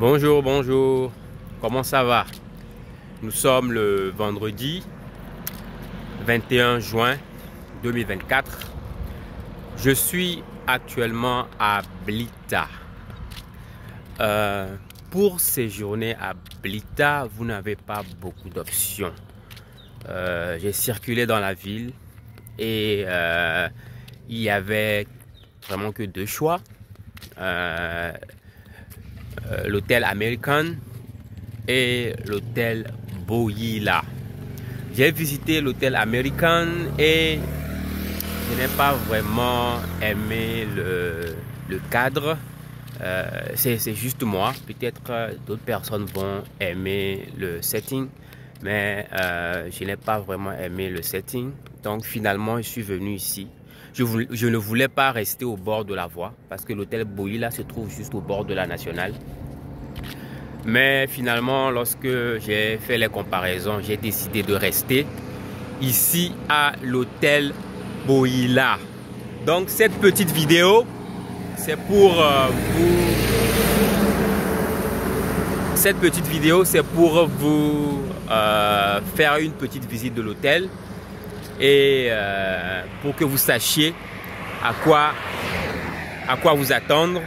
Bonjour, bonjour. Comment ça va? Nous sommes le vendredi 21 juin 2024. Je suis actuellement à Blita. Pour séjourner à Blita, vous n'avez pas beaucoup d'options. J'ai circulé dans la ville et il y avait vraiment que deux choix. L'hôtel American et l'hôtel Boyila. J'ai visité l'hôtel American et je n'ai pas vraiment aimé le cadre. C'est juste moi. Peut-être d'autres personnes vont aimer le setting, mais je n'ai pas vraiment aimé le setting. Donc finalement, je suis venu ici. Je ne voulais pas rester au bord de la voie parce que l'hôtel Boyila se trouve juste au bord de la nationale. Mais finalement, lorsque j'ai fait les comparaisons, j'ai décidé de rester ici à l'hôtel Boyila. Donc cette petite vidéo, c'est pour vous faire une petite visite de l'hôtel et pour que vous sachiez à quoi vous attendre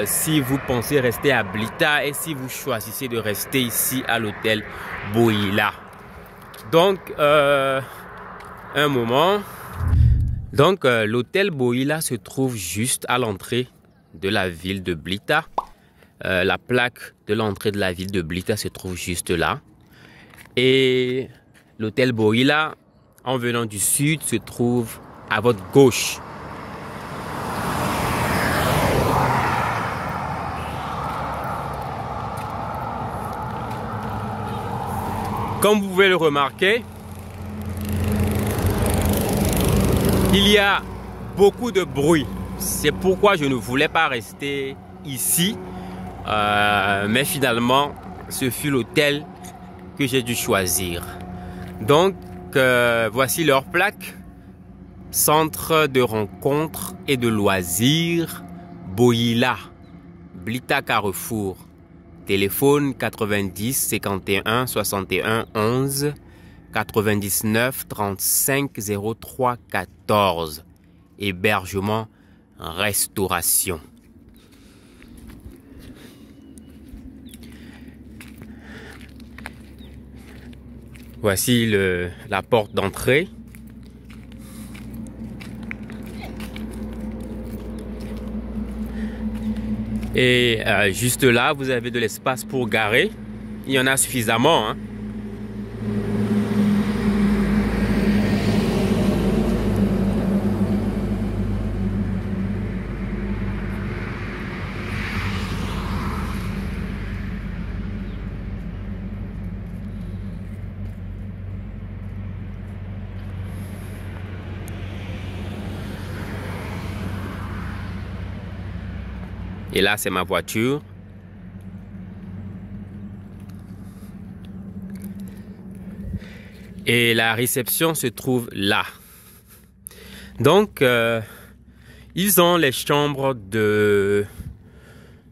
si vous pensez rester à Blita et si vous choisissez de rester ici à l'hôtel Boyila. Donc un moment. Donc l'hôtel Boyila se trouve juste à l'entrée de la ville de Blita. La plaque de l'entrée de la ville de Blita se trouve juste là. Et l'hôtel Boyila, en venant du sud, se trouve à votre gauche. Comme vous pouvez le remarquer, il y a beaucoup de bruit. C'est pourquoi je ne voulais pas rester ici. Mais finalement, ce fut l'hôtel que j'ai dû choisir. Donc, voici leur plaque. Centre de rencontres et de loisirs Boyila, Blita Carrefour. Téléphone 90 51 61 11 99 35 03 14. Hébergement, restauration. Voici la porte d'entrée. Et juste là, vous avez de l'espace pour garer. Il y en a suffisamment, hein. Et là, c'est ma voiture. Et la réception se trouve là. Donc, ils ont les chambres de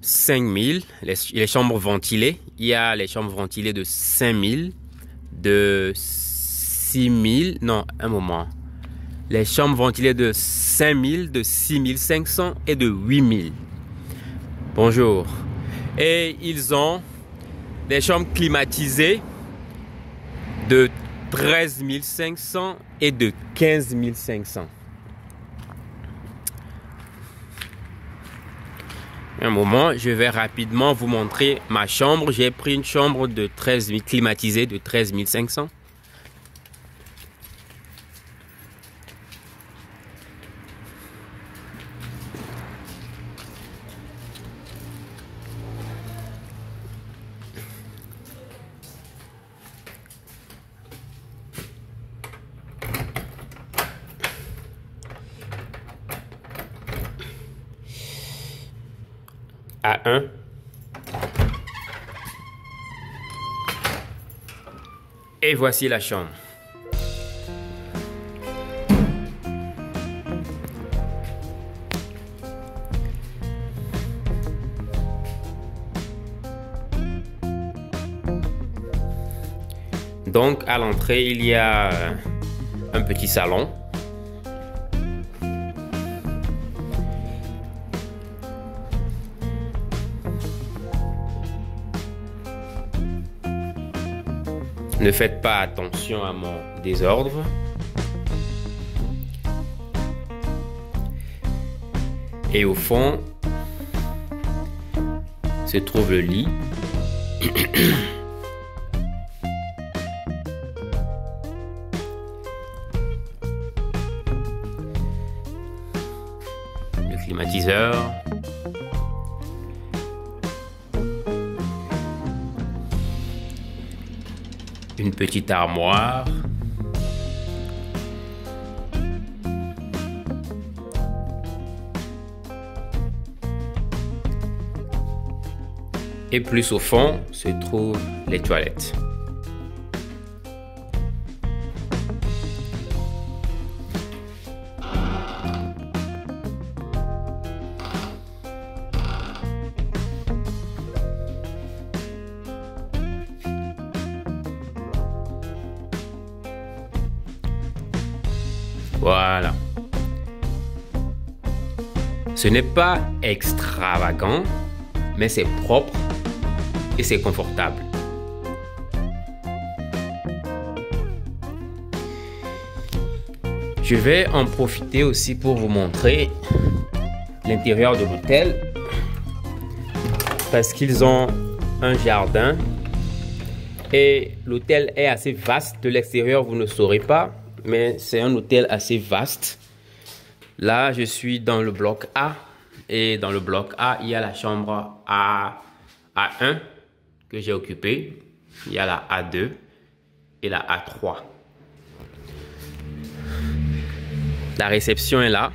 5000, les chambres ventilées. Il y a les chambres ventilées de 5000, de 6000, non, un moment. Les chambres ventilées de 5000, de 6500 et de 8000. Bonjour. Et ils ont des chambres climatisées de 13 500 et de 15 500. Un moment, je vais rapidement vous montrer ma chambre. J'ai pris une chambre de 13 000 climatisée de 13 500. A1. Et voici la chambre. Donc à l'entrée, il y a un petit salon. Ne faites pas attention à mon désordre. Et au fond se trouve le lit. Le climatiseur. Une petite armoire. Et plus au fond se trouvent les toilettes. Voilà. Ce n'est pas extravagant, mais c'est propre et c'est confortable. Je vais en profiter aussi pour vous montrer l'intérieur de l'hôtel parce qu'ils ont un jardin et l'hôtel est assez vaste. De l'extérieur, vous ne saurez pas, mais c'est un hôtel assez vaste. Là, je suis dans le bloc A et dans le bloc A, il y a la chambre A1 que j'ai occupée. Il y a la A2 et la A3. La réception est là.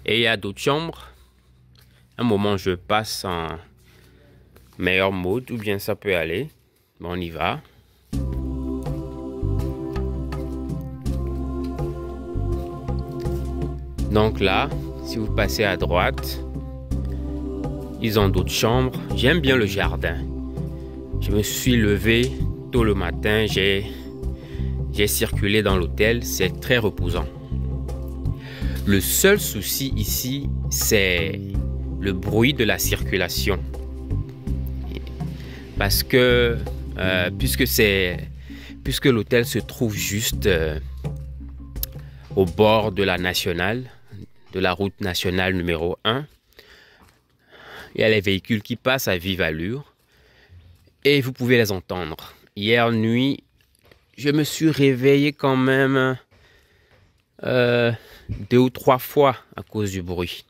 Et il y a d'autres chambres. Un moment, je passe en meilleur mode ou bien ça peut aller. Bon, on y va. Donc là, si vous passez à droite, ils ont d'autres chambres. J'aime bien le jardin. Je me suis levé tôt le matin. J'ai circulé dans l'hôtel. C'est très reposant. Le seul souci ici, c'est le bruit de la circulation. Parce que puisque l'hôtel se trouve juste au bord de la nationale, de la route nationale numéro 1, il y a les véhicules qui passent à vive allure et vous pouvez les entendre. Hier nuit, je me suis réveillé quand même 2 ou 3 fois à cause du bruit.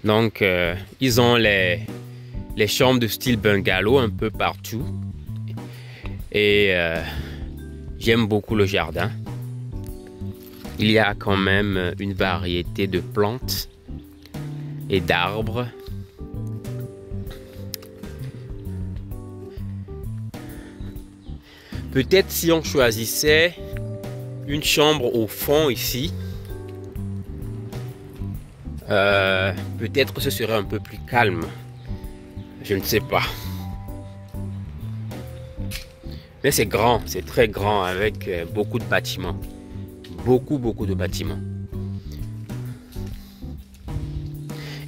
Donc, ils ont les chambres de style bungalow un peu partout. Et j'aime beaucoup le jardin. Il y a quand même une variété de plantes et d'arbres. Peut-être si on choisissait une chambre au fond ici, peut-être ce serait un peu plus calme. Je ne sais pas. Mais c'est grand, c'est très grand avec beaucoup de bâtiments. Beaucoup de bâtiments.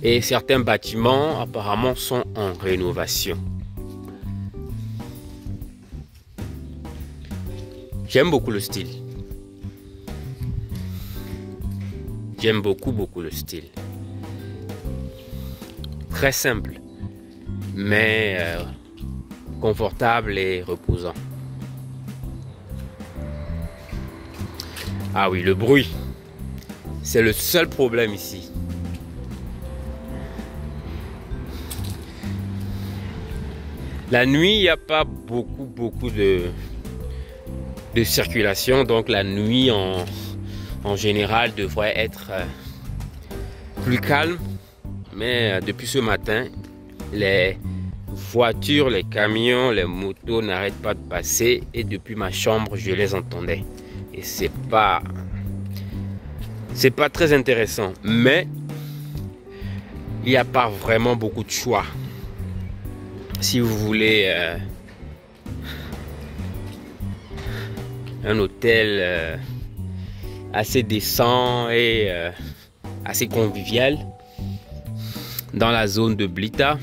Et certains bâtiments apparemment sont en rénovation. J'aime beaucoup le style. J'aime beaucoup le style. Très simple, mais confortable et reposant. Ah oui, le bruit, c'est le seul problème ici. La nuit, il n'y a pas beaucoup de circulation, donc la nuit en général devrait être plus calme. Mais depuis ce matin, les voitures, les camions, les motos n'arrêtent pas de passer et depuis ma chambre, je les entendais. Et c'est pas C'est pas très intéressant, mais il n'y a pas vraiment beaucoup de choix. Si vous voulez un hôtel assez décent et assez convivial dans la zone de Blita,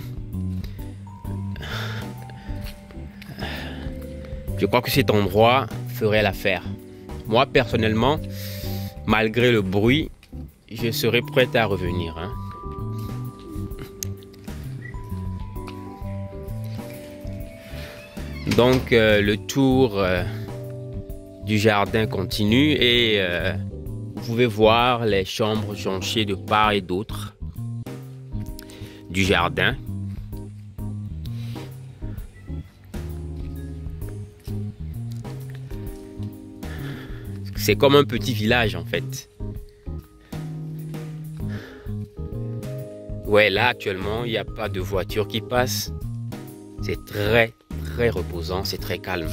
je crois que cet endroit ferait l'affaire. Moi personnellement, malgré le bruit, je serais prêt à revenir, hein. Donc le tour du jardin continue et vous pouvez voir les chambres jonchées de part et d'autre du jardin. C'est comme un petit village en fait. Ouais, là actuellement, il n'y a pas de voiture qui passe. C'est très reposant, c'est très calme.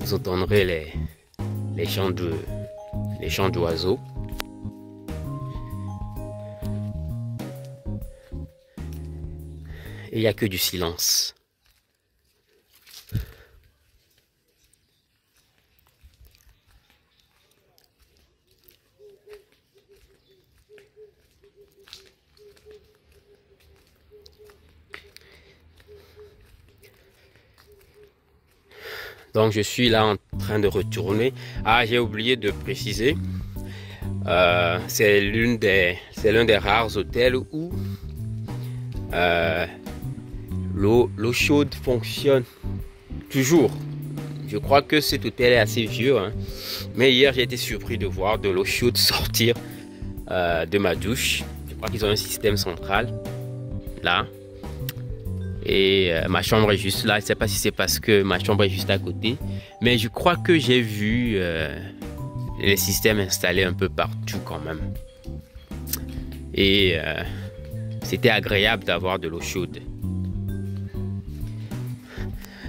Vous entendrez les chants d'oiseaux. Et il n'y a que du silence. Donc je suis là en train de retourner. Ah, j'ai oublié de préciser. C'est l'un des rares hôtels où l'eau chaude fonctionne toujours. Je crois que cet hôtel est assez vieux, hein. Mais hier j'ai été surpris de voir de l'eau chaude sortir de ma douche. Je crois qu'ils ont un système central là. Et ma chambre est juste là. Je ne sais pas si c'est parce que ma chambre est juste à côté. Mais je crois que j'ai vu les systèmes installés un peu partout quand même. Et c'était agréable d'avoir de l'eau chaude.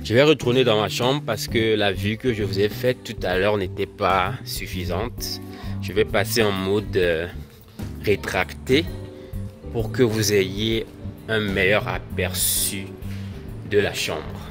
Je vais retourner dans ma chambre parce que la vue que je vous ai faite tout à l'heure n'était pas suffisante. Je vais passer en mode rétracté pour que vous ayez un meilleur aperçu de la chambre.